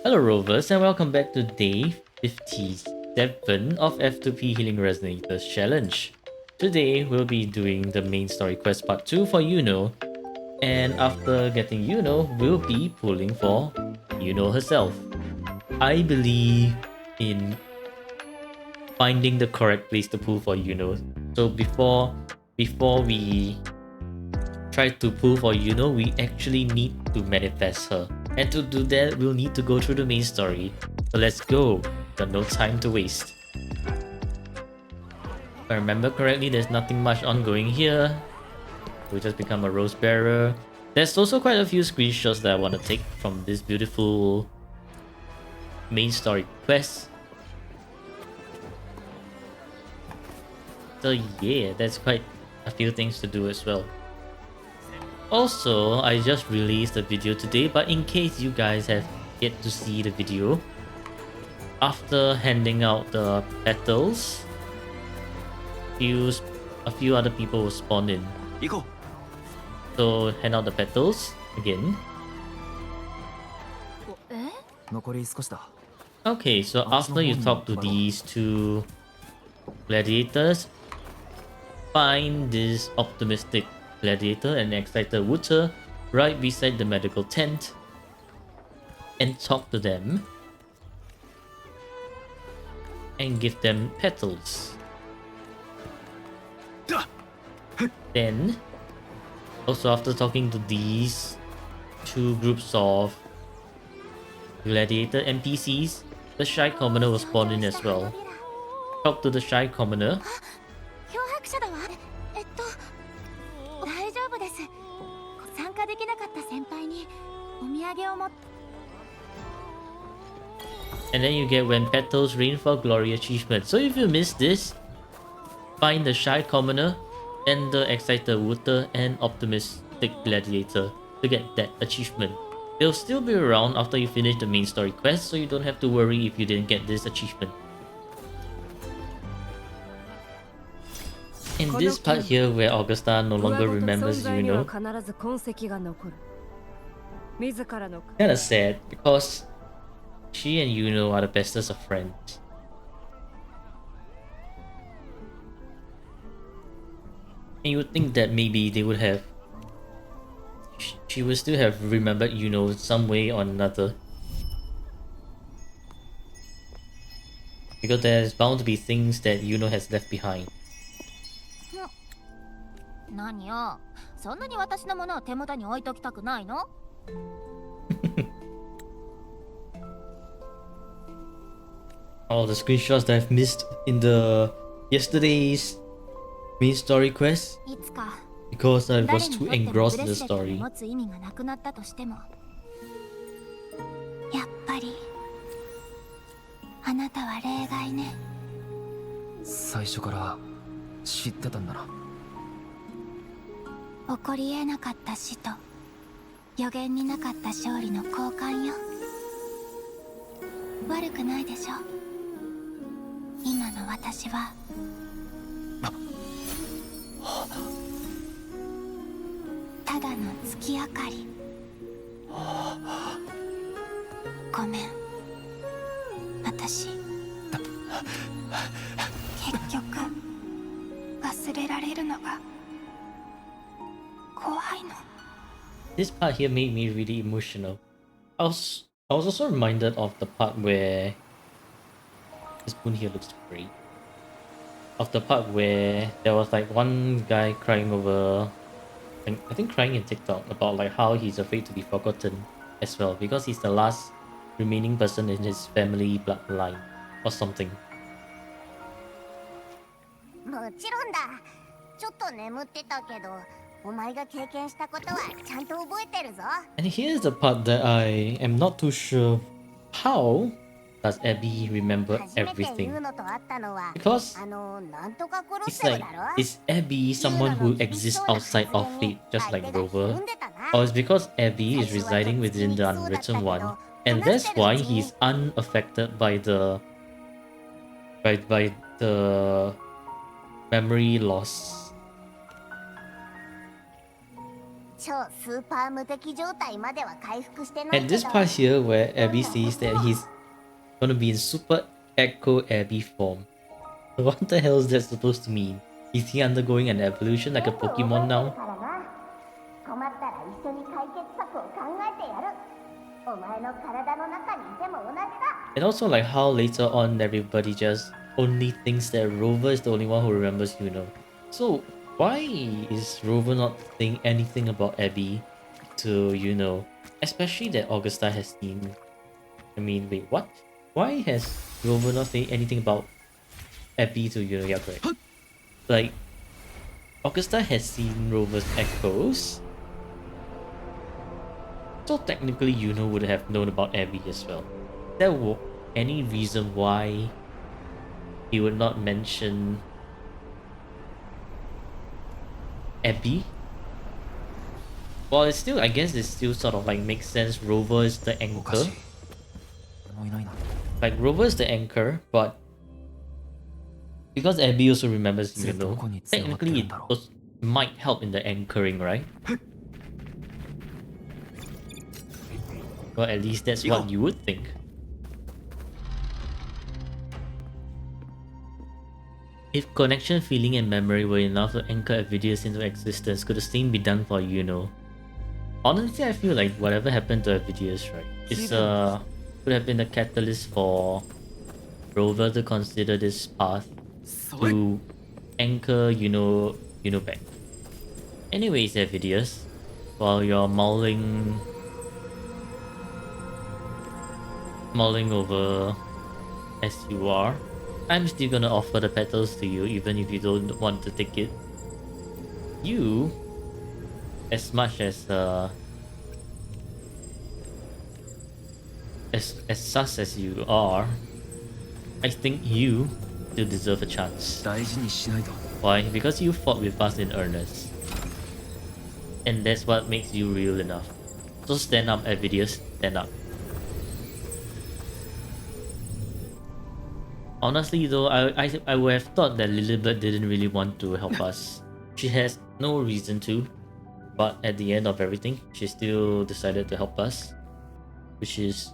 Hello Rovers and welcome back to day 57 of F2P Healing Resonators Challenge. Today we'll be doing the main story quest part 2 for Iuno, and after getting Iuno, we'll be pulling for Iuno herself. I believe in finding the correct place to pull for Iuno. So before we try to pull for Iuno, we actually need to manifest her. And to do that, we'll need to go through the main story. So let's go. Got no time to waste. If I remember correctly, there's nothing much ongoing here. We just become a rose bearer. There's also quite a few screenshots that I want to take from this beautiful main story quest. So yeah, that's quite a few things to do as well. Also, I just released a video today, but in case you guys have yet to see the video, after handing out the petals, a few other people will spawn in. So hand out the petals again. Okay, so after you talk to these two gladiators, find this optimistic gladiator and excited Wuta right beside the medical tent and talk to them and give them petals. Then, also after talking to these two groups of gladiator NPCs, the shy commoner will spawn in as well. Talk to the shy commoner. And then you get when petals rain for glory achievement. So if you missed this, find the shy commoner and the excited Wuta and optimistic gladiator to get that achievement. They'll still be around after you finish the main story quest, so you don't have to worry if you didn't get this achievement. In this part here where Augusta no longer remembers Iuno, kinda sad because she and Iuno are the bestest of friends. And you would think that maybe they would have... She would still have remembered Iuno some way or another. Because there's bound to be things that Iuno has left behind. All the screenshots that I've missed in the yesterday's main story quest because I was too engrossed in the story. 最初から知ってたんだな。起こり得なかった死と予言になかった勝利の交換よ。悪くないでしょ。今の私はただの月明かり。ごめん、私結局忘れられるのが怖いの。 This part here made me really emotional. I was also reminded of the part where this spoon here looks great. Of the part where there was like one guy crying over, I think crying in TikTok about like how he's afraid to be forgotten as well because he's the last remaining person in his family bloodline or something. もちろんだ。ちょっと眠ってたけど、お前が経験したことはちゃんと覚えてるぞ。And here's the part that I am not too sure. How does Abby remember everything? Because it's like, is Abby someone who exists outside of fate, just like Rover? Or is because Abby is residing within the Unwritten One, and that's why he's unaffected by the memory loss? 超スーパー無敵状態までは回復してない And け this ど part here where Abby says that he's gonna be in Super Echo Abby form. What the hell is that supposed to mean? Is he undergoing an evolution like a Pokemon now? 困ったら一緒に解決策を考えてやる。お前の体の中にいても同じだ。 And also like how later on everybody just only thinks that Rover is the only one who remembers Yuno. So why is Rover not saying anything about Abby to Yuno? Especially that Augusta has seen. I mean, wait, what? Why has Rover not saying anything about Abby to Yuno? Yeah, correct. Like, Augusta has seen Rover's echoes. So technically Yuno would have known about Abby as well. There were any reason why he would not mention Abby? Well, it's still, I guess it still sort of like makes sense. Rover is the おかし anchor. いもういないな Like Rover is the anchor, but because Abby also remembers Yuno, technically it might help in the anchoring, right? Well, at least that's what you would think. If connection, feeling, and memory were enough to anchor Avidius into existence, could the same be done for Yuno? Honestly, I feel like whatever happened to Avidius, right, is could have been the catalyst for Rover to consider this path to anchor Yuno back. Anyways, Avidius, while you're mulling over as you are, I'm still gonna offer the petals to you even if you don't want to take it. You, as much as sus as you are, I think you still deserve a chance. 大事にしないと Why? Because you fought with us in earnest. And that's what makes you real enough. So stand up, Avidius, stand up. Honestly though, I would have thought that Lilibet didn't really want to help us. She has no reason to, but at the end of everything, she still decided to help us, which is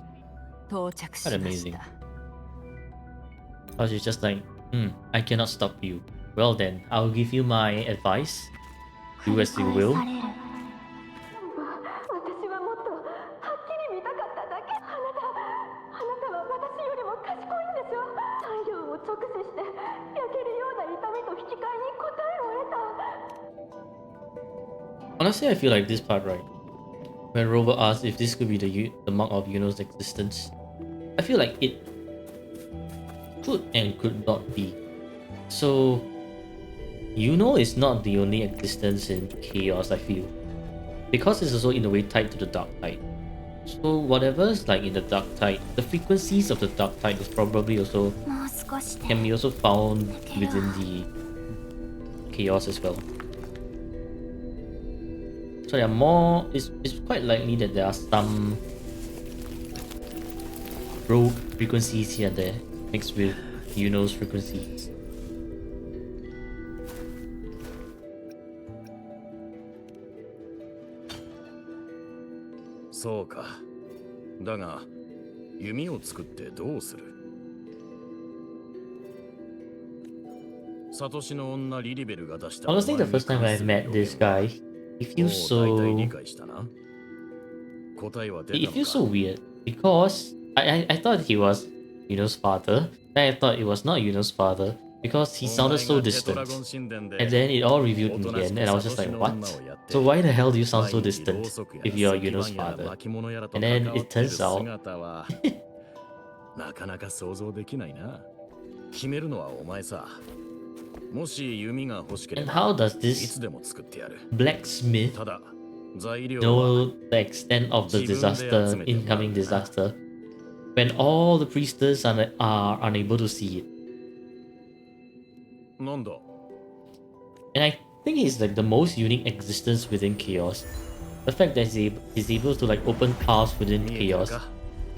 quite amazing. Or she's just like, I cannot stop you. Well then, I'll give you my advice. Do as you will. 私はもっとはっきり見たかっただけ。あなたは私よりも賢いんでしょ。太陽を直視して焼けるような痛みと引き換えに答えを得た。 Honestly, I feel like this part, right? When Rover asked if this could be the mark of Yuno's existence, I feel like it could and could not be. So, Yuno is not the only existence in Chaos, I feel. Because it's also in a way tied to the Dark Tide. So whatever's like in the Dark Tide, the frequencies of the Dark Tide is probably also もう少しで can be also found within the Chaos as well. So there are more. It's quite likely that there are some rogue frequencies here and there mixed with Yuno's frequencies. そうか。だが、弓を作ってどうする？サトシの女リリベルが出した。 Honestly, the first time I met this guy, he feels so. 大体理解したな。答えは出たの It か。 feels so weird because I thought he was Yuno's father. Then I thought it was not Yuno's father because he sounded so distant. And then it all revealed in the end, and I was just like, what? So why the hell do you sound so distant if you're Yuno's father? And then it turns out なかなか想像できないな。決めるのはお前さ。もし弓が欲しけれ and ば how does い this つでも作ってやる。 blacksmith ただ材料は know the extent of the disaster, incoming disaster, when all the priestess are unable to see it? なんだ。 And I think he's like the most unique existence within Chaos. The fact that he's able to like open paths within 見えてる Chaos. か。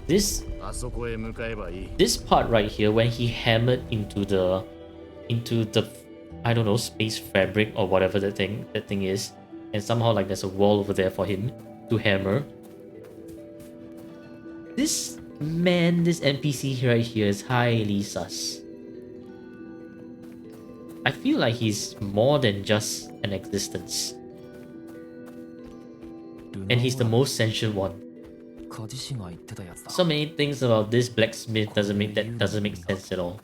This あそこへ向かえばいい。 this part right here, when he hammered into the I don't know, space fabric or whatever that thing is, And somehow like there's a wall over there for him to hammer. This man, this NPC right here is highly sus. I feel like he's more than just an existence. And he's the most sentient one. So many things about this blacksmith doesn't make sense at all.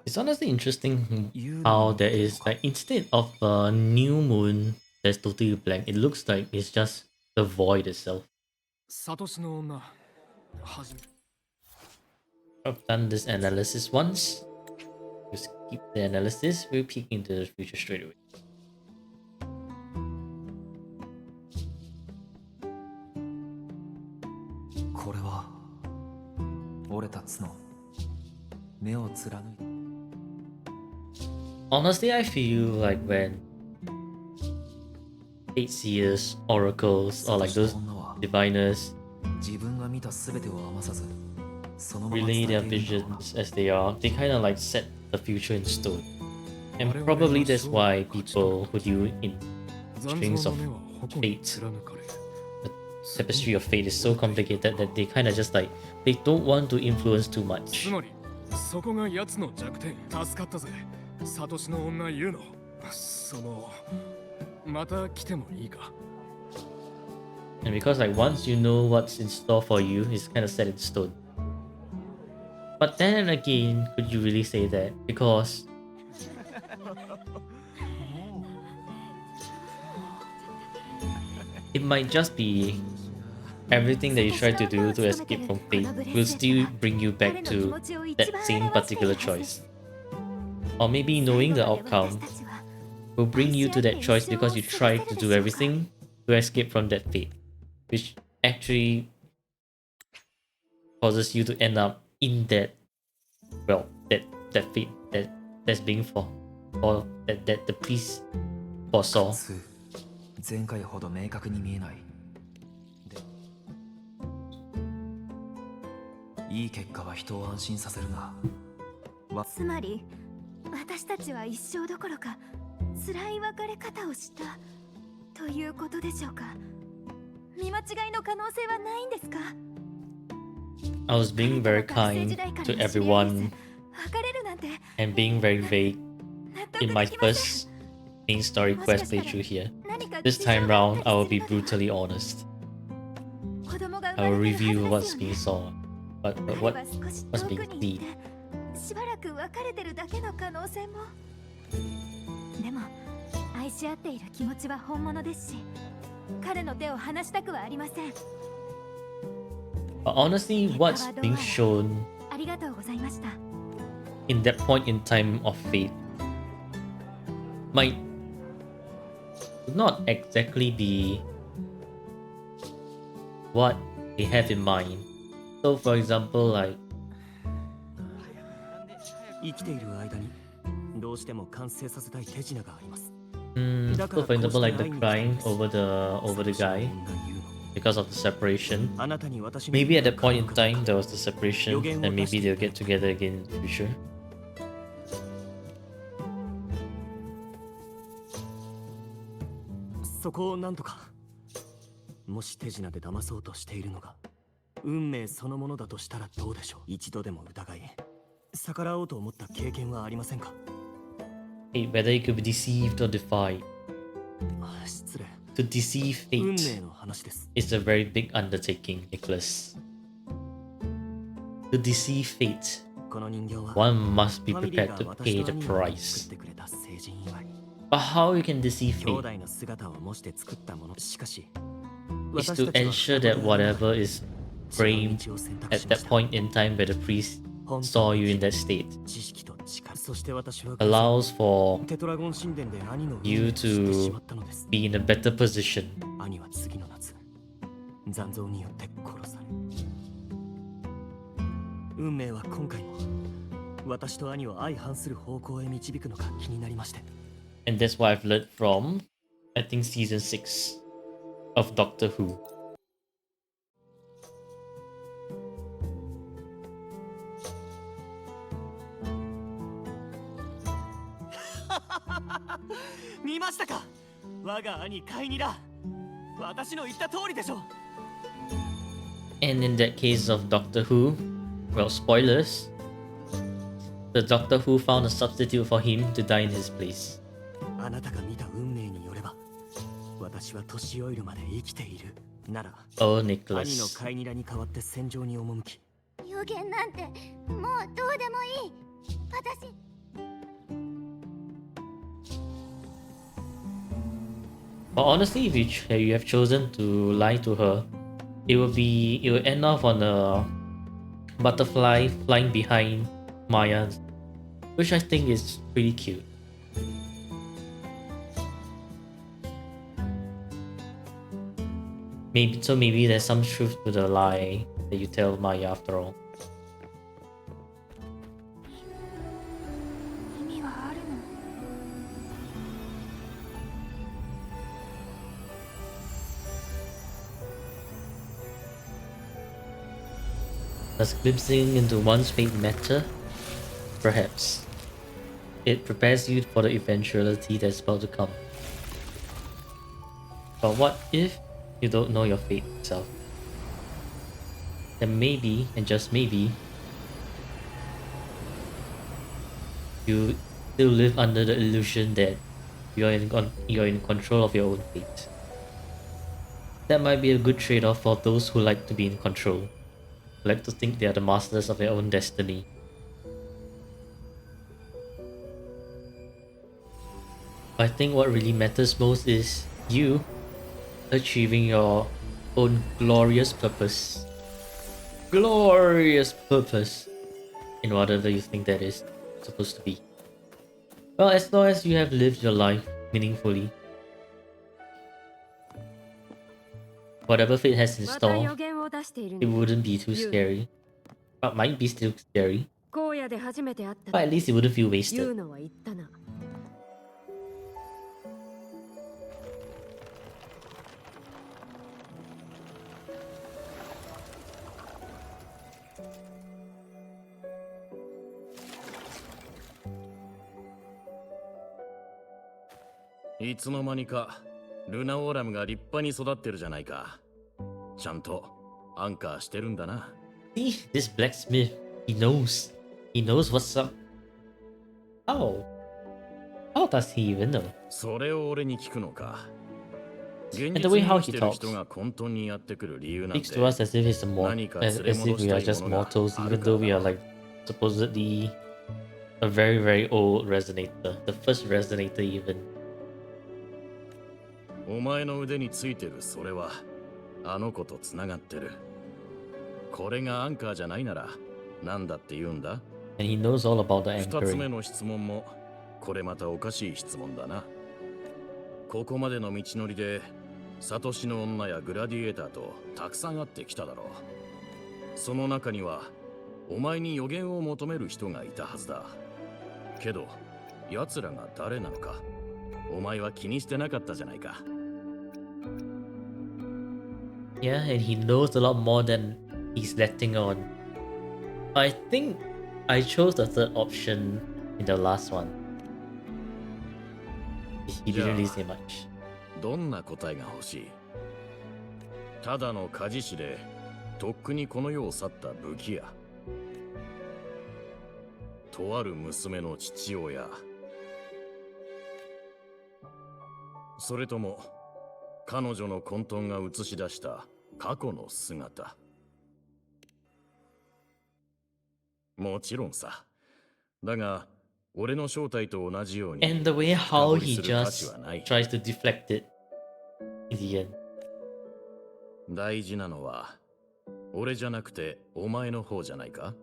It's honestly interesting how there is like, instead of a new moon that's totally blank, it looks like it's just the void itself. I've done this analysis once. We'll skip the analysis, we'll peek into the future straight away. Honestly, I feel like when Eight Seers, Oracles, or like those diviners relay their visions as they are, they kind of like set the future in stone. And probably that's why people who deal in strings of fate, the tapestry of fate is so complicated that they kind of just like, they don't want to influence too much. And because like once you know what's in store for you, it's kind of set in stone. But then again, could you really say that? Because it might just be everything that you try to do to escape from fate will still bring you back to that same particular choice. Or maybe knowing the outcome will bring you to that choice because you tried to do everything to escape from that fate, which actually causes you to end up in that, well, that fate that's being for that the priest foresaw. I was being very kind to everyone and being very vague in my first main story quest playthrough here. This time round, I will be brutally honest. I will review what's being saw, but what's being seen. But honestly, what's being shown in that point in time of fate might not exactly be what they have in mind. So for example, like so for example, like the crying over the guy because of the separation. Maybe at that point in time there was the separation and maybe they'll get together again in the future. Hey, whether you could be deceived or defied. To deceive fate is a very big undertaking, Nicholas. To deceive fate, one must be prepared to pay the price. But how you can deceive fate is to ensure that whatever is framed at that point in time where the priest saw you in that state allows for you to be in a better position. And that's what I've learned from, I think, season 6 of Doctor Who. 見ましたか。我が兄カイニだ。私の言った通りでしょ。 And in that case of Doctor Who, well, spoilers, the Doctor Who found a substitute for him to die in his place. あなたが見た運命によれば、私は年老いるまで生きている。なら、 Oh, 兄の Nicholas. カイニラに代わって戦場に赴き。予言なんてもうどうでもいい。私 But honestly, if you have chosen to lie to her, it will end off on a butterfly flying behind Maya, which I think is pretty cute. Maybe there's some truth to the lie that you tell Maya after all. 意味はあるの？ Does glimpsing into one's fate matter? Perhaps. It prepares you for the eventuality that's about to come. But what if you don't know your fate itself? Then maybe, and just maybe, you still live under the illusion that you're in control of your own fate. That might be a good trade-off for those who like to be in control, who like to think they are the masters of their own destiny. I think what really matters most is you achieving your own glorious purpose. Glorious purpose in whatever you think that is supposed to be. Well, as long as you have lived your life meaningfully, whatever fate has in また store, 予言を出している it の。 wouldn't be too scary. But might be still scary, 荒野で初めて会った but at least it wouldn't feel ユ wasted. ーノは言ったな。いつの間にかルナオーラムが立派に育ってるじゃないか。ちゃんとアンカーしてるんだな。 See, this blacksmith, he knows. He knows what's up. How? How does he even know? それを俺に聞くのか。現 And 実 the way に how 生き he てる talks 人が混沌にやってくる理由なん speaks て to us as if he's as if we are just mortals, even though we are like supposedly a very, very old resonator. The first resonator even. お前の腕についてるそれはあの子とつながってる。これがアンカーじゃないならなんだって言うんだ。 And he knows all about the 二つ目 anchoring. の質問もこれまたおかしい質問だな。ここまでの道のりでサトシの女やグラディエーターとたくさん会ってきただろう。その中にはお前に予言を求める人がいたはずだ。けど奴らが誰なのかお前は気にしてなかったじゃないか。 Yeah, and he knows a lot more than he's letting on. I think I chose the third option in the last one. He didn't really say much. どんな答えが欲しい？ただの鍛冶師でとっくにこの世を去った武器屋。とある娘の父親。それとも彼女の混沌が映し出した過去の姿。もちろんさ。だが俺の正体と同じように And the way how he 深掘りする価値 just はない。 tries to deflect it in the end. 大事なのは俺じゃなくてお前の方じゃないか。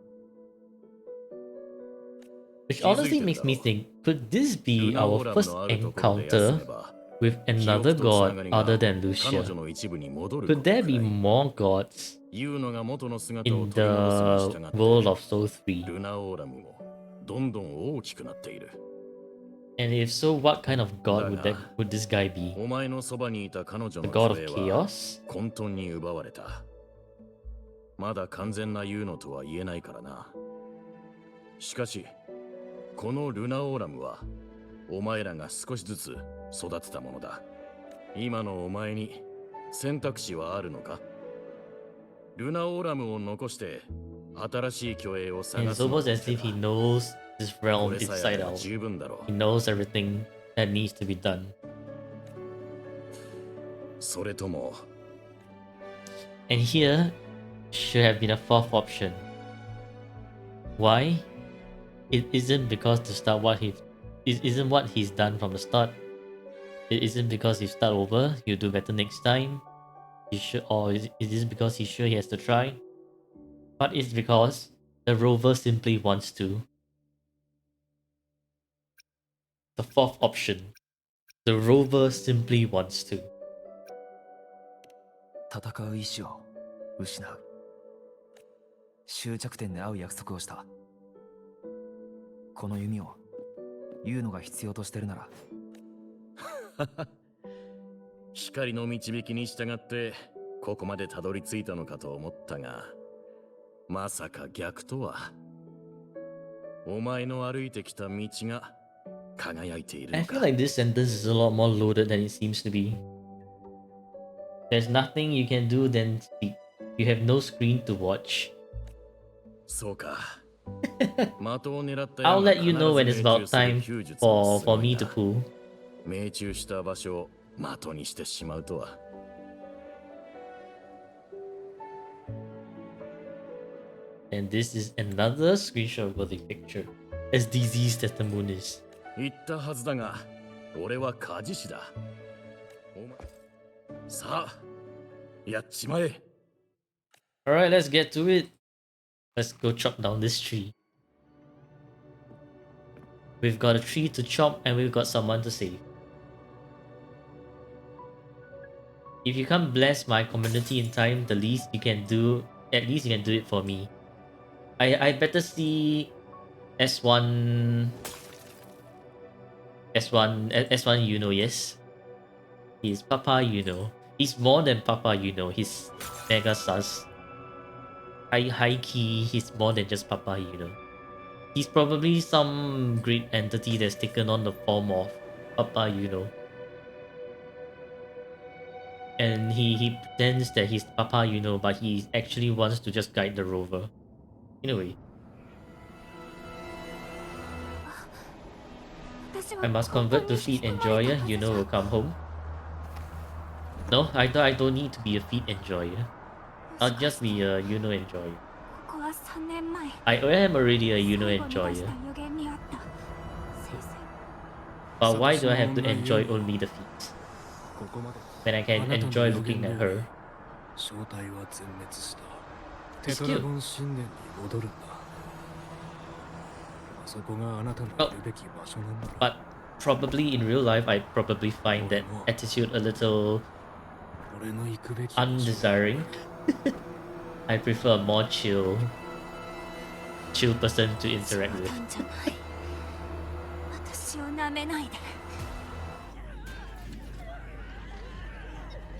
Which honestly makes me think, could this be our first encounter with another god other than Lucia? Could there be more gods in the world of Soul 3? ルナオーラムもどんどん大きくなっている。 And if so, what kind of god would this guy be? お前のそばにいた彼女 The の god of 声は chaos? 混沌に奪われた。まだ完全なユーノとは言えないからな。しかしこのルナオーラムはお前らが少しずつ育てたものだ。今のお前に選択肢はあるのか？ルナオーラムを残して新しい虚栄を And 探 it's すの almost だ as って if he な。 knows this こ realm れさえあ inside れば out. 十分だろ He う。 knows everything that needs to be done. それとも And here should have been a fourth option. Why? It isn't because to start what he it isn't what he's done from the start. It isn't because you start over, you do better next time. He should, or it isn't because he's sure he has to try. But it's because the rover simply wants to. The fourth option. The rover simply wants to. 戦う意志を失う。終着点で会う約束をした。この弓をユーノが必要としてるなら、光の導きに従ってここまでたどり着いたのかと思ったが、まさか逆とは。お前の歩いてきた道が輝いている I の feel か。 like this sentence is a lot more loaded than it seems to be. There's nothing you can do than speak. You have no screen to watch. そうか。的を狙った I'll 矢が let you know when it's 必ず about 命中する time 弓術の for すごい me な。 to pull. 命中した場所を的にしてしまうとは。 And this is another screenshot worthy picture. As diseased as the moon is. 言ったはずだが、俺は鍛冶師だ。お前さあ、やっちまえ。 Alright, let's get to it. Let's go chop down this tree. We've got a tree to chop and we've got someone to save. If you can't bless my community in time, the least you can do, at least you can do it for me. I better see S1 Iuno, yes. He's Papa Iuno. He's more than Papa Iuno. He's mega sus. High key, he's more than just Papa Iuno. He's probably some great entity that's taken on the form of Papa Iuno. And he pretends that he's Papa Iuno, but he actually wants to just guide the rover. In a way. I must convert to feet enjoyer, Yuno will come home. No, I don't need to be a feet enjoyer. I'll just be a Yuno enjoyer. ここは3年前 I am already a Yuno 最後に出 enjoyer. した予言にあった先生 But why do I have to enjoy only the feet? ここまで When I can enjoy looking at her. 正体は全滅した。 It's テトラ cute. ゴン神殿に戻るんだ。あそこがあなたのいるべき場所なんだろう。 But probably in real life, I probably find that attitude a little 俺の行くべき場所 undesiring. I prefer a more chill person to interact 冗 with. 談じゃない私を舐めないで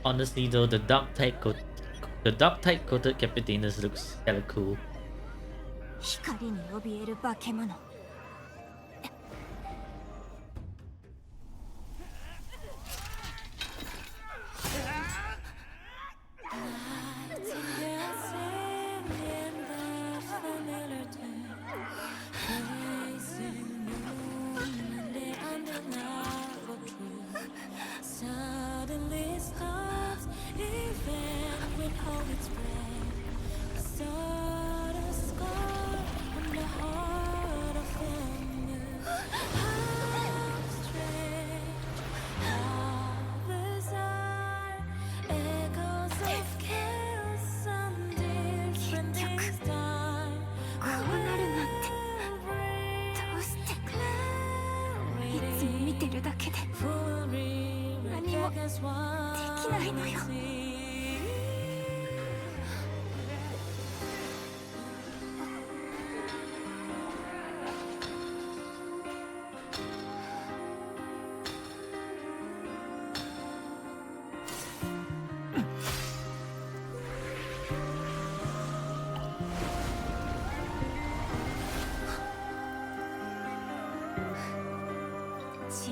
Honestly though, the dark type coated Capitanus looks hella cool. 光に怯える化け物 Suddenly stops, even with all its breath. Sort of scar on the heart of thunder. How strange, how bizarre. Echoes of chaos and different this time. こうなるなんてどうしていつも見てるだけで何もできないのよ 小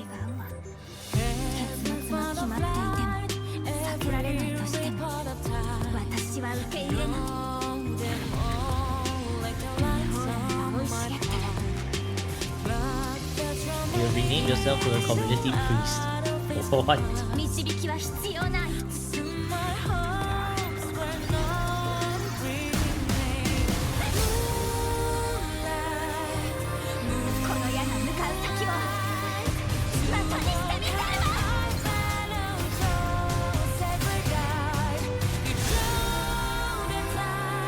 yourself to a community priest. What? 導きは必要ないこの矢が向かう先を的にしてみせれば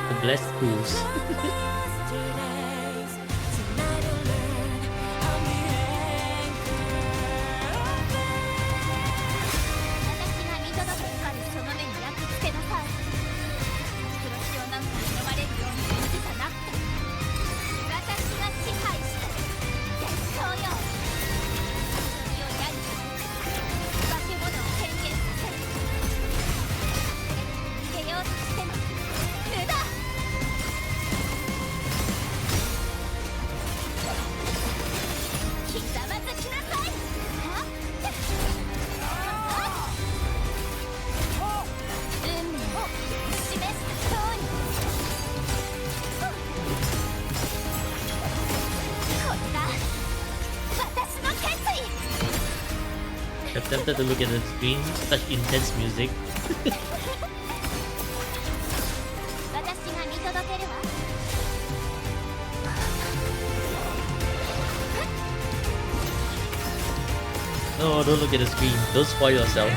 The blessed fools. 私が見届け光るその目に焼き付けなさい黒潮なんかに飲まれるように演じたなって私が支配して絶頂よそれを矢に化け物を変幻させる逃げようとしても無駄ひざまずきなさい運命を示した通りこれが私の決意 I'm tempted to look at the screen. Such intense music. 私が見届けるわ No, don't look at the screen. Don't spoil yourself.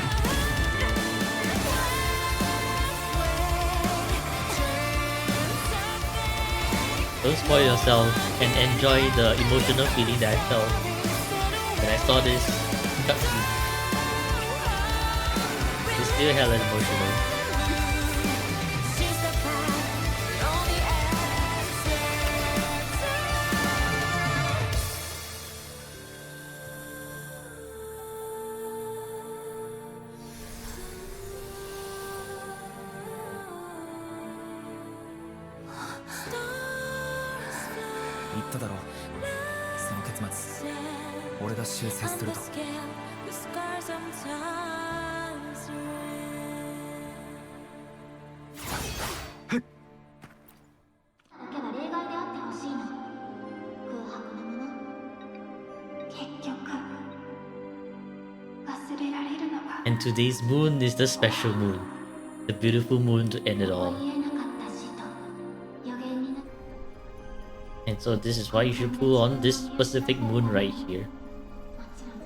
Don't spoil yourself and enjoy the emotional feeling that I felt when I saw this cutscene. It's still hella emotional. "言っただろう、その結末俺が修正すると。だけは例外であってほしいの空白のもの結局忘れられるのが And today's moon is the special moon. The beautiful moon to end it all. 言えなかったしと予言にな And so this is why you should pull on this specific moon right here. もちろん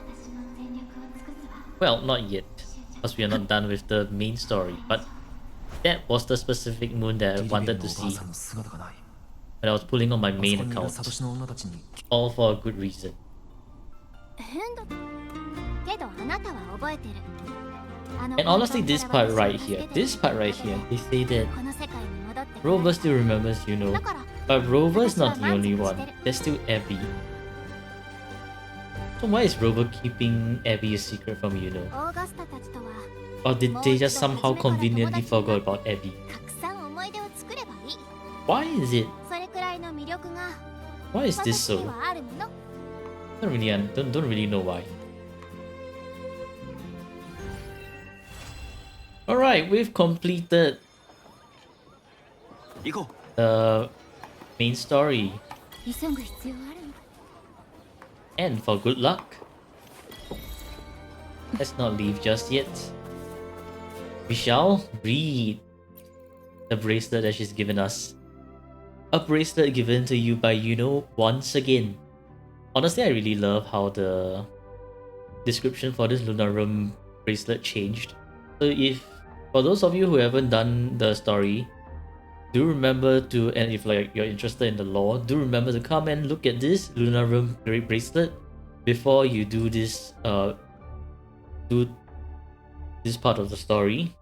私の全力を尽くすわ Well, not yet, because we are not done with the main story, but that was the specific moon that I リリベン wanted の to おばあ see さんの姿がない。 when I was pulling on my あそ main こにいる account. サトシの女たちに All for a good reason. 変だけどあなたは覚えてる And honestly, this part right here, they say that この世界に戻って Rover still remembers Yuno, だから but Rover's not the only one. There's still Abby. So why is Rover keeping Abby a secret from Yuno? オーガスタたちとは Or did they just somehow conveniently forget about Abby? たくさん思い出を作ればいい Why is it? それくらいの魅力が Why is this 私に so? はあるの Don't really know why. Alright, we've completed 行こ the main story. 急ぐ必要あるの And for good luck, let's not leave just yet. We shall read the bracelet that she's given us. A bracelet given to you by Yuno once again. Honestly, I really love how the description for this Lunarum bracelet changed. So if, for those of you who haven't done the story, do remember to, and if like you're interested in the lore, do remember to come and look at this Lunarum bracelet before you do this do this part of the story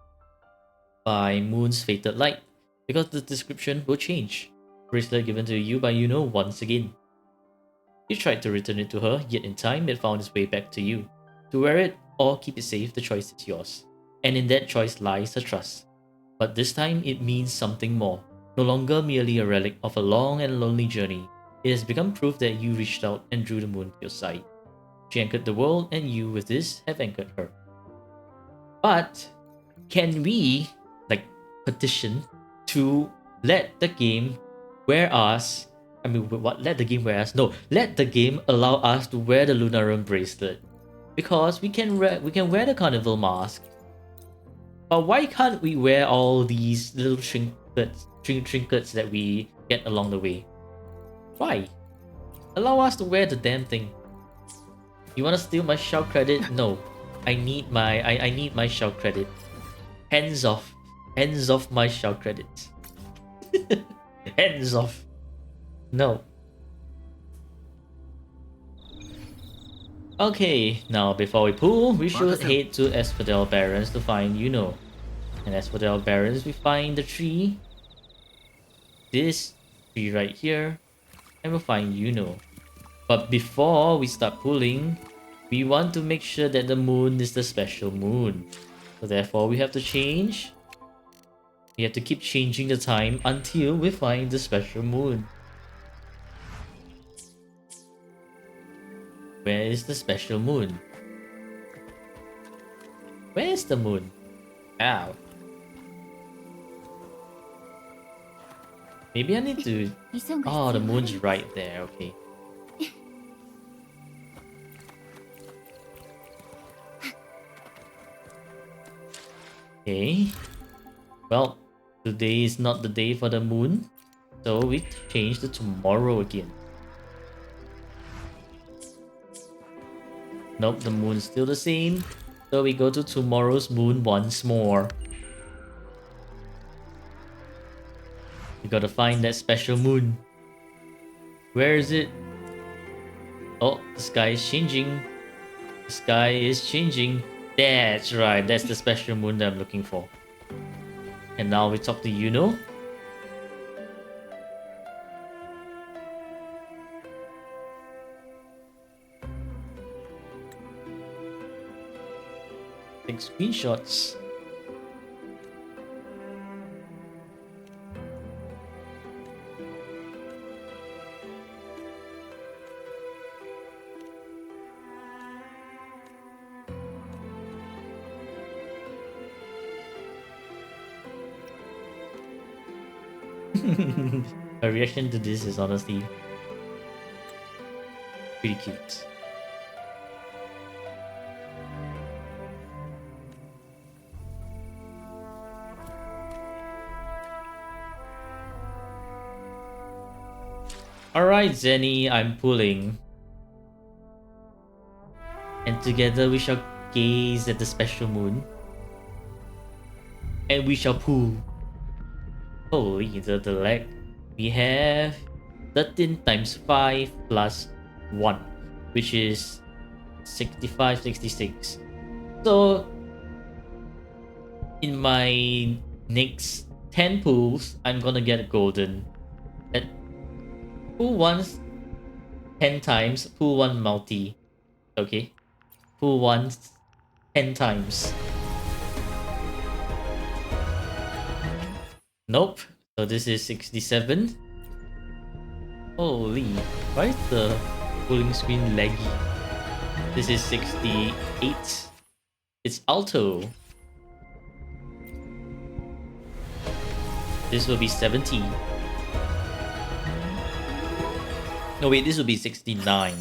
by Moon's Fated Light, because the description will change. Bracelet given to you by Yuno once again. You tried to return it to her, yet in time it found its way back to you. To wear it or keep it safe, the choice is yours. And in that choice lies a trust. But this time it means something more. No longer merely a relic of a long and lonely journey, it has become proof that you reached out and drew the moon to your side. She anchored the world, and you with this have anchored her. But can we petition to let the game wear us I mean, what? Let the game wear us? No, let the game allow us to wear the Lunarum bracelet, because we can wear the carnival mask. But why can't we wear all these little trinkets that we get along the way? Why? Allow us to wear the damn thing. You wanna steal my shout credit? No. I need my shout credit. Hands off. Hands off my shout credits. Hands off. No. Okay, now before we pull, we should head to Asphodel Barrens to find Iuno. In Asphodel Barrens, we find the tree. This tree right here. And we'll find Iuno. But before we start pulling, we want to make sure that the moon is the special moon. So therefore, we have to change. We have to keep changing the time until we find the special moon. Where is the special moon? Where is the moon? Ow. Maybe I need to... Oh, the moon's right there, okay. Okay. Well, today is not the day for the moon, so we change to tomorrow again. Nope, the moon's still the same, so we go to tomorrow's moon once more. We gotta find that special moon. Where is it? Oh, the sky is changing. The sky is changing. That's right, that's the special moon that I'm looking for. And now we talk to Iuno. Take screenshots. Her reaction to this is honestly pretty cute. Alright, Zenny, I'm pulling. And together we shall gaze at the special moon. And we shall pull. Holy, the lag. We have 13 times 5 plus 1, which is 65, 66. So, in my next 10 pulls, I'm gonna get a golden. At pull once 10 times, pull one multi. Okay? Pull once 10 times. Nope. So this is 67. Holy, why is the pulling screen laggy? This is 68. It's alto. This will be 70. No wait, this will be 69.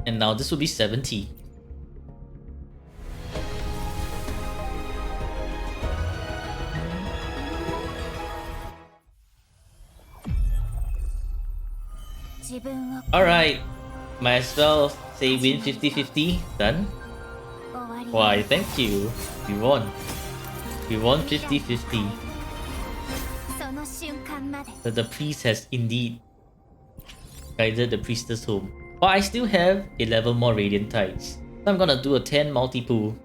And now this will be 70. Alright, might as well say win 50-50. Done. Why, thank you. We won. We won 50-50. The priest has indeed guided the priestess home. But I still have 11 more radiant tides. So I'm gonna do a 10 multi-pool.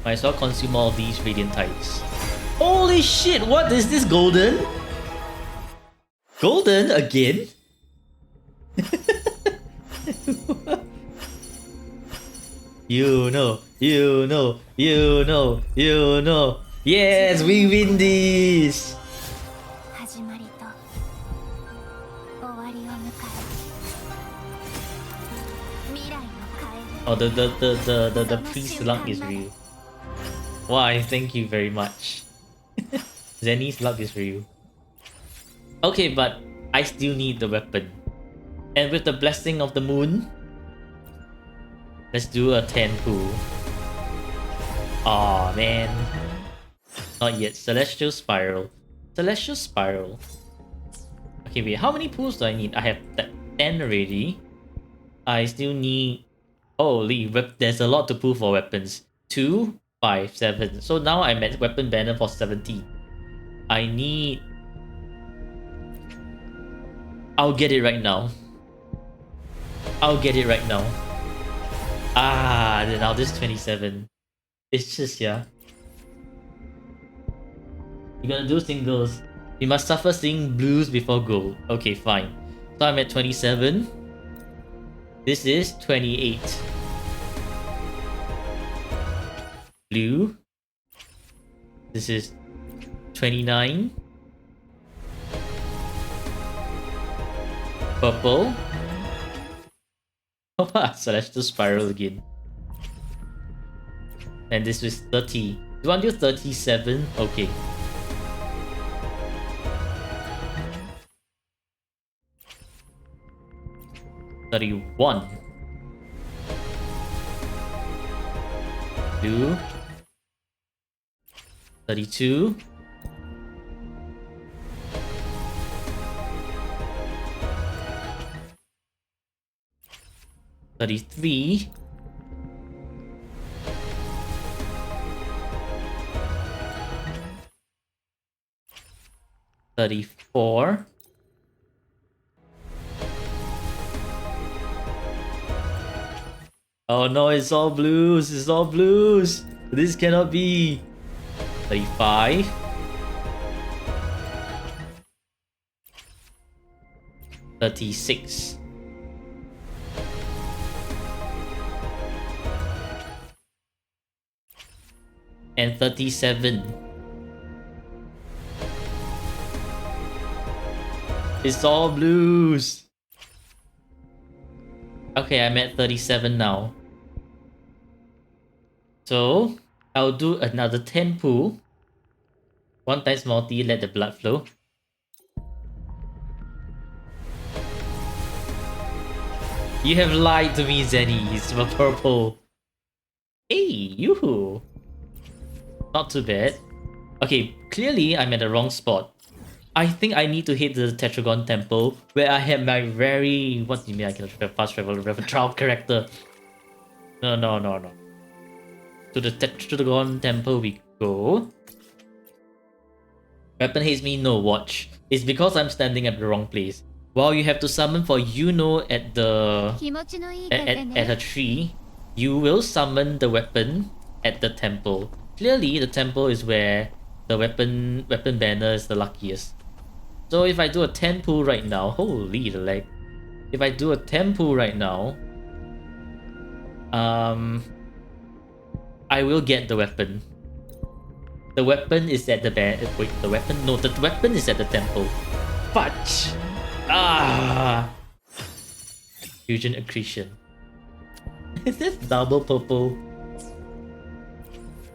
Might as well consume all of these radiant tides. Holy shit, what is this, golden? Golden again? You know. Yes, we win this! Oh, the priest lung is real. Why, thank you very much. Zenny's luck is real. Okay, but I still need the weapon. And with the blessing of the moon, let's do a 10 pool. Aw, man. Not yet. Celestial Spiral. Celestial Spiral. Okay, wait. How many pools do I need? I have 10 already. I still need... Holy, there's a lot to pull for weapons. 2, 5, 7. So now I'm at weapon banner for 70. I need... I'll get it right now. I'll get it right now. Ah, now this 27. It's just, yeah. You're gonna do singles. You must suffer seeing blues before gold. Okay, fine. So I'm at 27. This is 28. Blue. This is 29. Purple. Celestial Spiral again. And this is 30. Do you want to do 37? Okay. $31. Blue. 32. $33. $34. Oh no, it's all blues. It's all blues. This cannot be. 35. 36. And 37. It's all blues. Okay, I'm at 37 now. So, I'll do another 10 pool. 1 times multi, let the blood flow. You have lied to me, Zenny. It's a purple. Hey, yoo-hoo. Not too bad. Okay, clearly I'm at the wrong spot. I think I need to hit the Tetragon Temple where I have my very... What do you mean I can fast travel trial character? No. To the Tetragon Temple we go. Weapon hates me, no watch. It's because I'm standing at the wrong place. While you have to summon for Iuno at the... at a tree, you will summon the weapon at the temple. Clearly, the temple is where the weapon banner is the luckiest. So if I do a 10 pull right now, holy the leg. If I do a 10 pull right now, I will get the weapon. The weapon is at the wait, the weapon? No, the weapon is at the temple. Fudge! Ah! Fusion accretion. Is this double purple?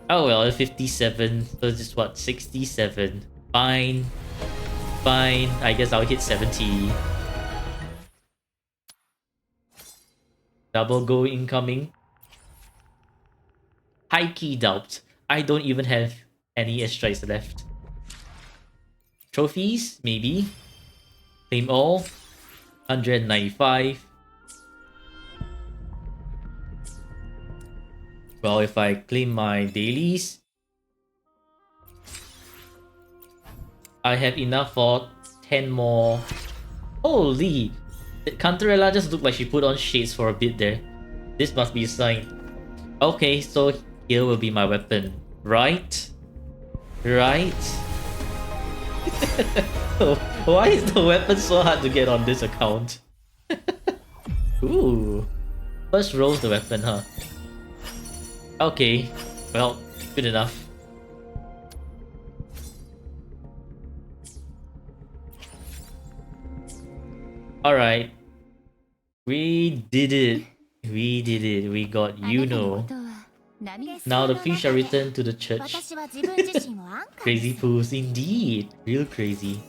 Oh well, 57. So this is what? 67. Fine. Fine. I guess I'll hit 70. Double go incoming. High key doubt. I don't even have any airstrikes left. Trophies? Maybe. Claim all. 195. Well, if I claim my dailies, I have enough for 10 more. Holy! Cantarella just looked like she put on shades for a bit there. This must be a sign. Okay, so here will be my weapon. Right? Right? Why is the weapon so hard to get on this account? Ooh. First roll's the weapon, huh? Okay. Well, good enough. Alright. We did it. We did it. We got Iuno. Now the fish are returned to the church. 私は自分自身を安価に Crazy pools indeed. Real crazy.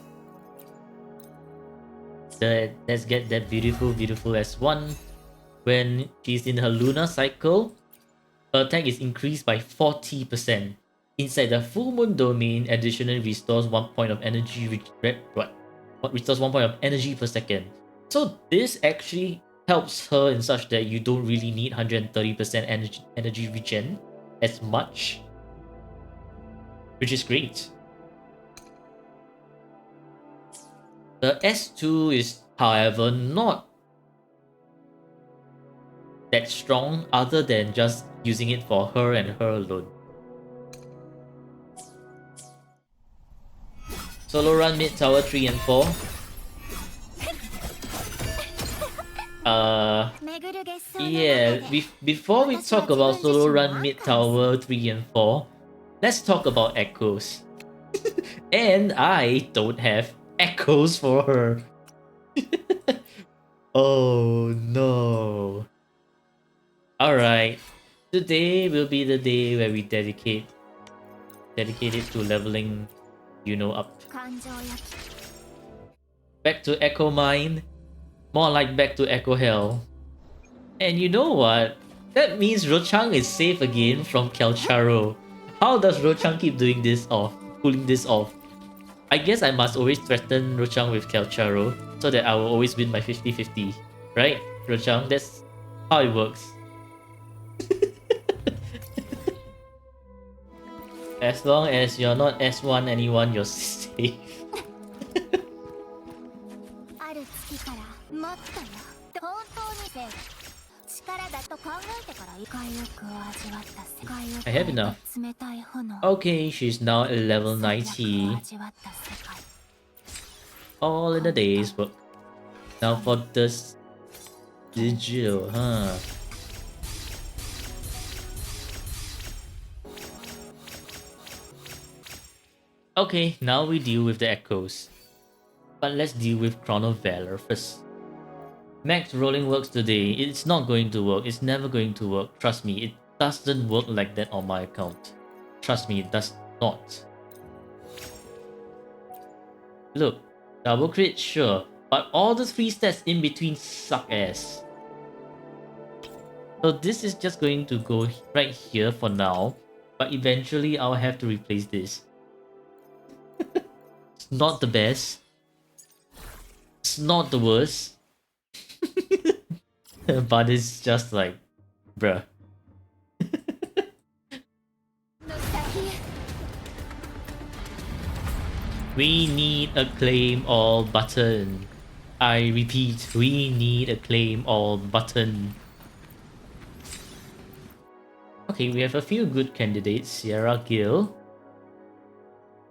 Let's get that beautiful S1. When she's in her lunar cycle, her attack is increased by 40%. Inside the full moon domain, additionally restores 1 point of energy. Restores 1 point of energy per second. So this actually helps her in such that you don't really need 130% energy regen as much, which is great. The S2 is, however, not that strong other than just using it for her and her alone. Solo run mid tower 3 and 4. Yeah, before we talk about solo run mid tower 3 and 4, let's talk about echoes. And I don't have echoes for her. Oh no. Alright. Today will be the day where we dedicate it to leveling Iuno up. 感情焼き Back to Echo Mine. More like back to Echo Hell. And you know what? That means Rochang is safe again from Kelcharo. How does Rochang keep doing this off? Pulling this off? I guess I must always threaten Rochang with Kelcharo so that I will always win my 50-50. Right, Rochang? That's how it works. As long as you're not S1 anyone, you're safe. ある月からもっとよ本当にセーフ力だと考えてから快欲を味わった世界を I have enough. 冷たい炎 Okay, she's now at level 90. 味わった世界 All in a day's work. Now for this digital, huh? Okay, now we deal with the echoes. But let's deal with Chrono Valor first. Max rolling works today. It's not going to work. It's never going to work. Trust me, it doesn't work like that on my account. Trust me, it does not. Look, double crit, sure. But all the 3 stats in between suck ass. So this is just going to go right here for now. But eventually I'll have to replace this. It's not the best. It's not the worst. But it's just like, bruh. We need a claim all button. I repeat, we need a claim all button. Okay, we have a few good candidates. Sierra Gill,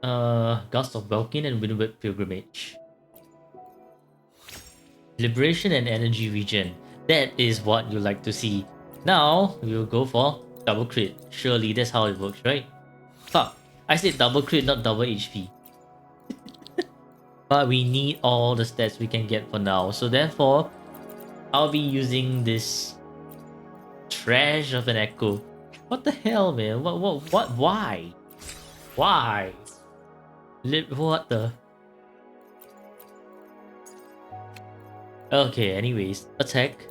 Gust of Welkin, and Windward Pilgrimage. Liberation and energy regen. That is what you like to see. Now, we will go for double crit. Surely that's how it works, right? Fuck, I said double crit, not double HP. But we need all the stats we can get for now. So therefore, I'll be using this trash of an echo. What the hell, man? What? Why? Why? What the? Okay, anyways. Attack.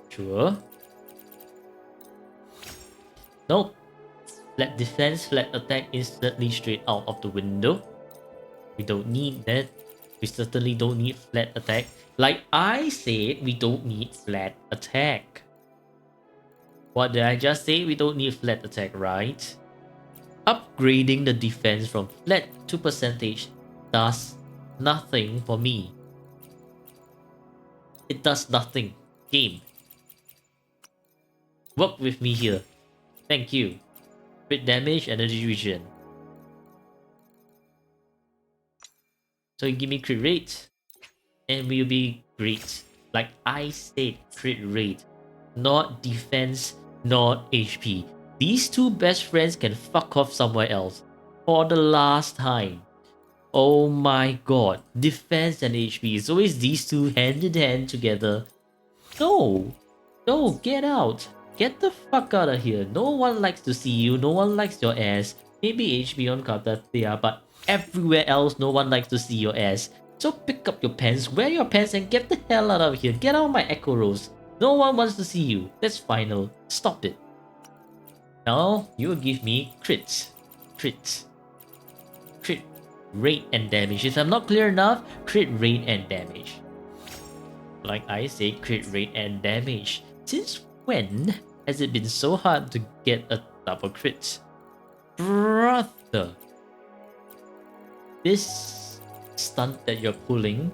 Sure. Nope. Flat defense, flat attack instantly straight out of the window. We don't need that. We certainly don't need flat attack. Like I said, we don't need flat attack. What did I just say? We don't need flat attack, right? Upgrading the defense from flat to percentage does nothing for me. It does nothing. Game. Work with me here. Thank you. Crit damage, energy regen. So you give me crit rate, and we'll be great. Like I said, crit rate, not defense, not HP. These two best friends can fuck off somewhere else. For the last time. Oh my god. Defense and HP. It's always these two hand in hand together. No. No, get out. Get the fuck out of here. No one likes to see you. No one likes your ass. Maybe HB on Katathea, but everywhere else, no one likes to see your ass. So pick up your pants, wear your pants, and get the hell out of here. Get out of my Echo Rose. No one wants to see you. That's final. Stop it. Now, you will give me crits. Crits. Crit rate and damage. If I'm not clear enough, crit rate and damage. Like I say, crit rate and damage. Since when has it been so hard to get a double crit? Brother. This stunt that you're pulling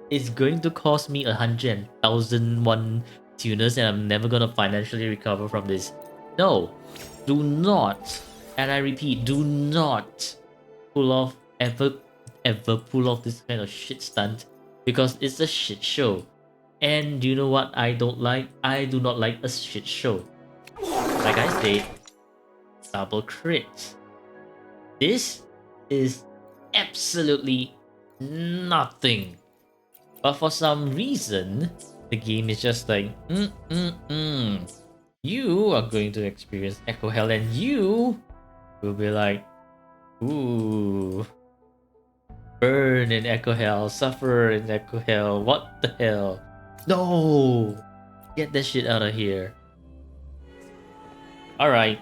is going to cost me 100,001 tuners and I'm never gonna financially recover from this. No, do not, and I repeat, do not pull off ever pull off this kind of shit stunt because it's a shit show. And you know what I don't like? I do not like a shit show. Like I said, double crit. This is absolutely nothing. But for some reason, the game is just like, you are going to experience Echo Hell and you will be like, ooh, burn in Echo Hell, suffer in Echo Hell, what the hell? No! Get that shit out of here. Alright.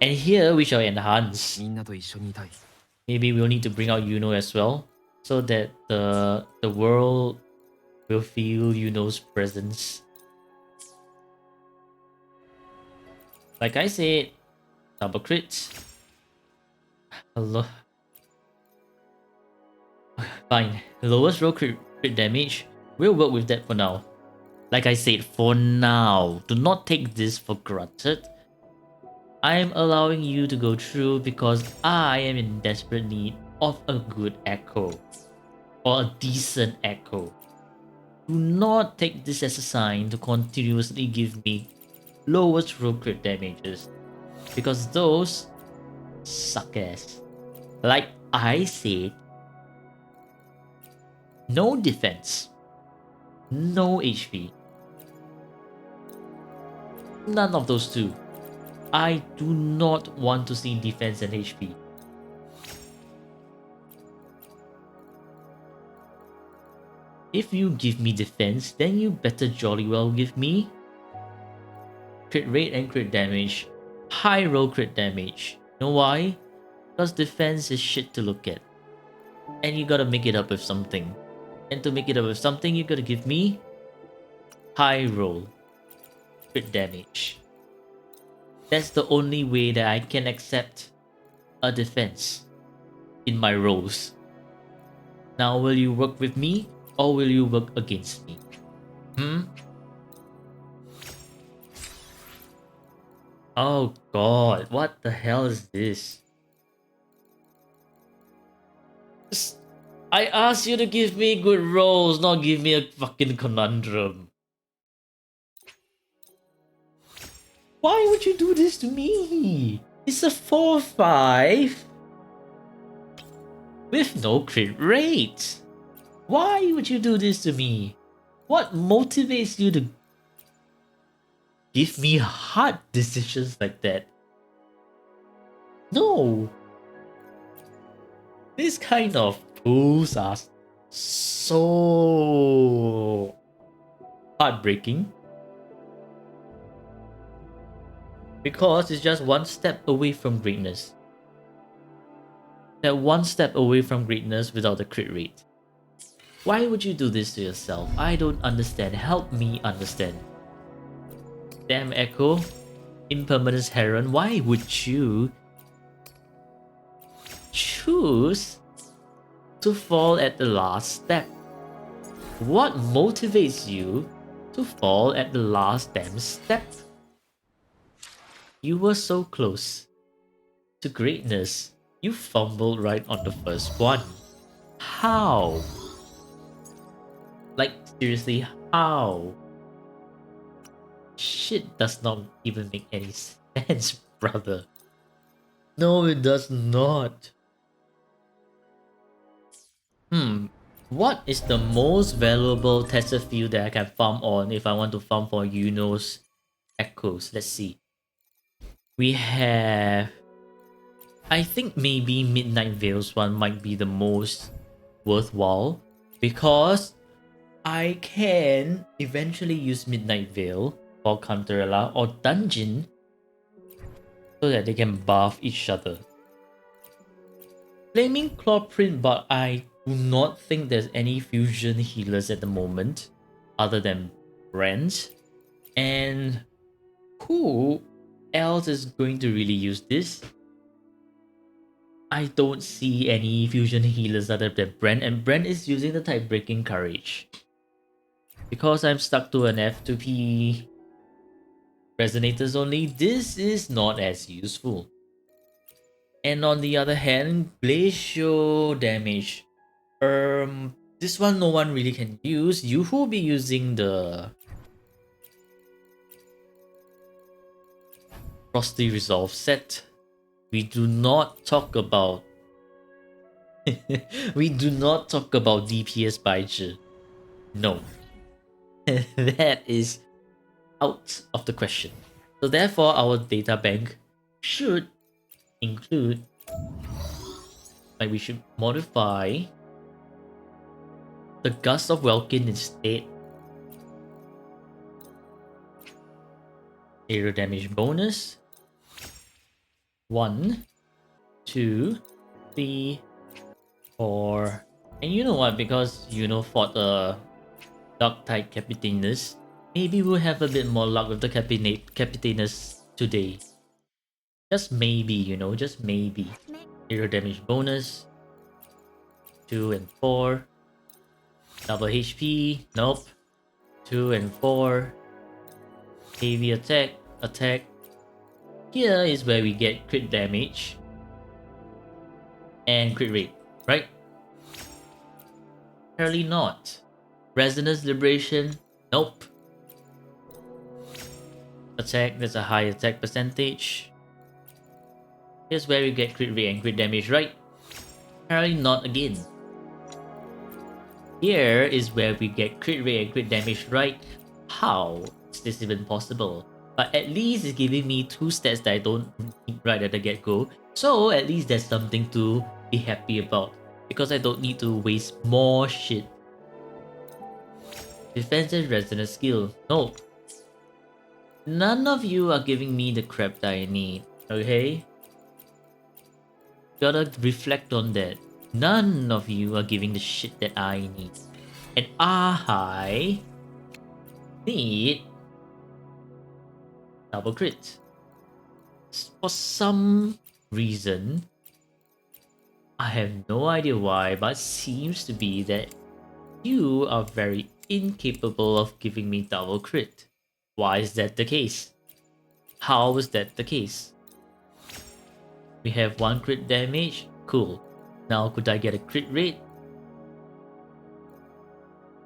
And here we shall enhance. みんなと一緒にいたい。 Maybe we'll need to bring out Iuno as well, so that the world will feel Iuno's presence. Like I said, double crits. Hello. Fine. Lowest roll crit damage. We'll work with that for now. Like I said, for now. Do not take this for granted. I'm allowing you to go through because I am in desperate need of a good echo. Or a decent echo. Do not take this as a sign to continuously give me lowest roll crit damages. Because those suck ass. Like I said, no defense. No HP. None of those two. I do not want to see defense and HP. If you give me defense, then you better jolly well give me crit rate and crit damage. High roll crit damage. You know why? Because defense is shit to look at. And you gotta make it up with something. And to make it up with something, you gotta give me high roll crit damage. That's the only way that I can accept a defense in my rolls. Now, will you work with me or will you work against me? Oh god, what the hell is this? I asked you to give me good rolls, not give me a fucking conundrum. Why would you do this to me? It's a 4-5 with no crit rate. Why would you do this to me? What motivates you to give me hard decisions like that? No. This kind of pulls are so heartbreaking. Because it's just one step away from greatness. That one step away from greatness without the crit rate. Why would you do this to yourself? I don't understand. Help me understand. Damn Echo. Impermanence Heron. Why would you choose to fall at the last step? What motivates you to fall at the last damn step? You were so close to greatness. You fumbled right on the first one. How? Like, seriously, how? Shit does not even make any sense, brother. No, it does not. What is the most valuable tester field that I can farm on if I want to farm for Iuno's echoes. Let's see. We have... I think maybe Midnight Veils one might be the most worthwhile because I can eventually use Midnight Veil or Cantarella or Dungeon so that they can buff each other. Flaming Claw Print, but I do not think there's any fusion healers at the moment other than Brent. And who else is going to really use this? I don't see any fusion healers other than Brent, and Brent is using the type Breaking Courage. Because I'm stuck to an F2P Resonators only, this is not as useful. And on the other hand, Glacial Damage. This one no one really can use. You will be using the Frosty Resolve set. We do not talk about we do not talk about DPS Baizhi. No. That is out of the question. So therefore our data bank should include, like, we should modify the Gust of Welkin instead. Aerial damage bonus. 1, 2, 3, 4. And you know what? Because Iuno fought a Dark Tide Capitanus, maybe we'll have a bit more luck with the Capitanus today. Just maybe, you know, just maybe. Aerial damage bonus. 2 and 4. Double HP. Nope. 2 and 4. Heavy attack. Attack. Here is where we get crit damage. And crit rate, right? Apparently not. Resonance Liberation. Nope. Attack. That's a high attack percentage. Here's where we get crit rate and crit damage, right? Apparently not again. Here is where we get crit rate and crit damage, right? How is this even possible? But at least it's giving me 2 stats that I don't need right at the get-go. So at least there's something to be happy about. Because I don't need to waste more shit. Defensive Resonance skill. No. None of you are giving me the crap that I need. Okay? Gotta reflect on that. None of you are giving the shit that I need. And I need double crit. For some reason, I have no idea why, but it seems to be that you are very incapable of giving me double crit. Why is that the case? How is that the case? We have 1 crit damage. Cool. Now could I get a crit rate?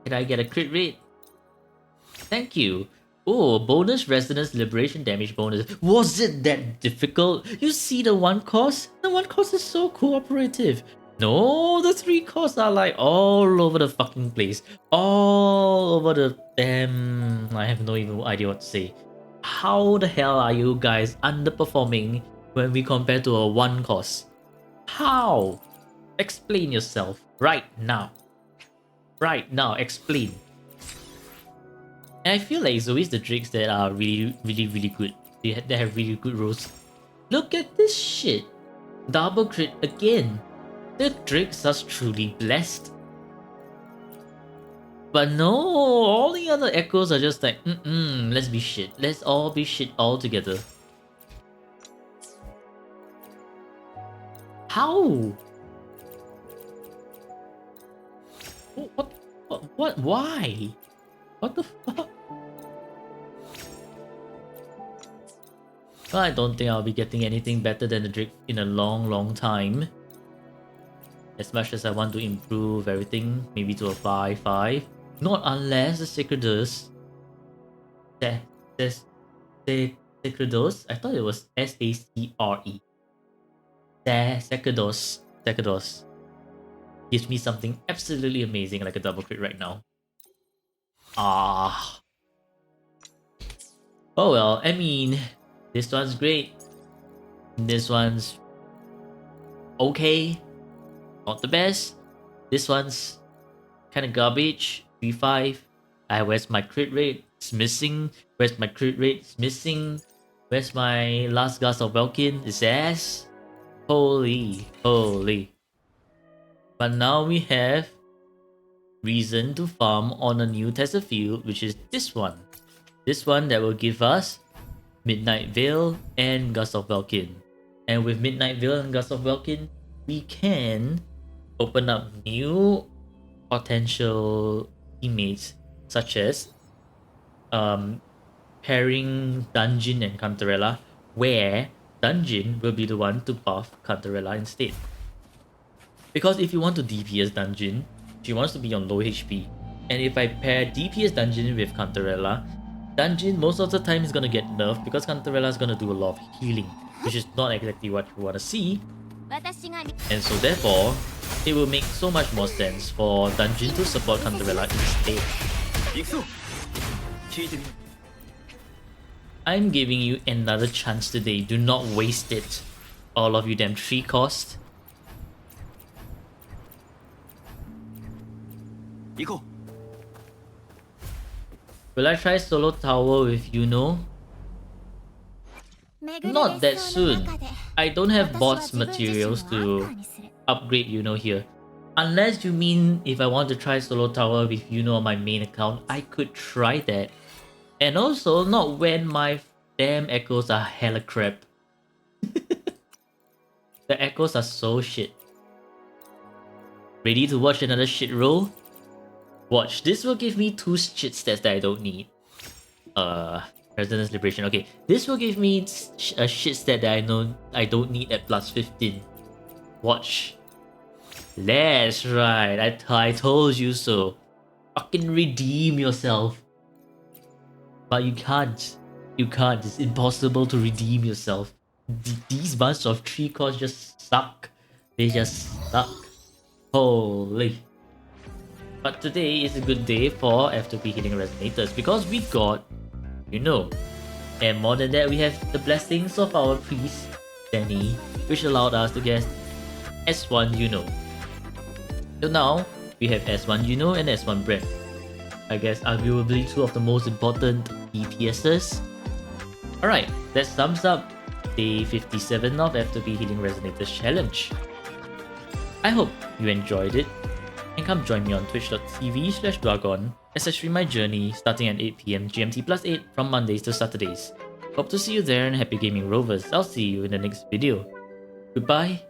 Can I get a crit rate? Thank you. Oh, bonus resonance liberation damage bonus. Was it that difficult? You see the 1 cost? The 1 cost is so cooperative. No, the 3 costs are like all over the fucking place. All over the damn... I have no even idea what to say. How the hell are you guys underperforming when we compare to a 1 cost? How? Explain yourself right now. Right now, explain. And I feel like it's always the drakes that are really good. They have really good rolls. Look at this shit. Double crit again. The drakes are truly blessed. But no, all the other echoes are just like, let's be shit. Let's all be shit all together. How? What? Why? What the fuck? Well, I don't think I'll be getting anything better than the Drake in a long time. As much as I want to improve everything, maybe to a 5-5. Not unless the Sacredos... Sacredos? I thought it was S-A-C-R-E. Sacredos gives me something absolutely amazing like a double crit right now. Oh well, I mean, this one's great. This one's okay. Not the best. This one's kind of garbage. 3-5. Where's my crit rate? It's missing. Where's my crit rate? It's missing. Where's my last Gust of Welkin? It's ass. Holy. But now we have reason to farm on a new Tesla field, which is this one. This one that will give us Midnight Veil and Gust of Welkin. And with Midnight Veil and Gust of Welkin, we can open up new potential teammates, such as pairing Dungeon and Cantarella, where Dungeon will be the one to buff Cantarella instead. Because if you want to DPS Dungeon, she wants to be on low HP. And if I pair DPS Dungeon with Cantarella, Dungeon most of the time is gonna get nerfed because Cantarella is gonna do a lot of healing, which is not exactly what you wanna see. And so therefore, it will make so much more sense for Dungeon to support Cantarella instead. I'm giving you another chance today, do not waste it. All of you damn 3 cost. 行こう Will I try solo tower with Iuno? Not that soon. I don't have bots materials to upgrade Iuno here. Unless you mean if I want to try solo tower with Iuno on my main account, I could try that. And also not when my damn echoes are hella crap. The echoes are so shit. Ready to watch another shit roll? Watch, this will give me 2 shit stats that I don't need. Resonance Liberation. Okay, this will give me a shit stat that I know I don't need at plus 15. Watch. That's right, I told you so. Fucking redeem yourself. But you can't. You can't. It's impossible to redeem yourself. These bunch of 3 cores just suck. They just suck. Holy. But today is a good day for F2P Healing Resonators because we got Iuno. And more than that, we have the blessings of our priest, Danny, which allowed us to get S1 Iuno. So now, we have S1 Iuno and S1 Brent. I guess arguably 2 of the most important DPSs. Alright, that sums up day 57 of F2P Healing Resonators Challenge. I hope you enjoyed it. And come join me on twitch.tv/Dwagon as I stream my journey starting at 8 PM GMT plus 8 from Mondays to Saturdays. Hope to see you there and happy gaming Rovers. I'll see you in the next video. Goodbye.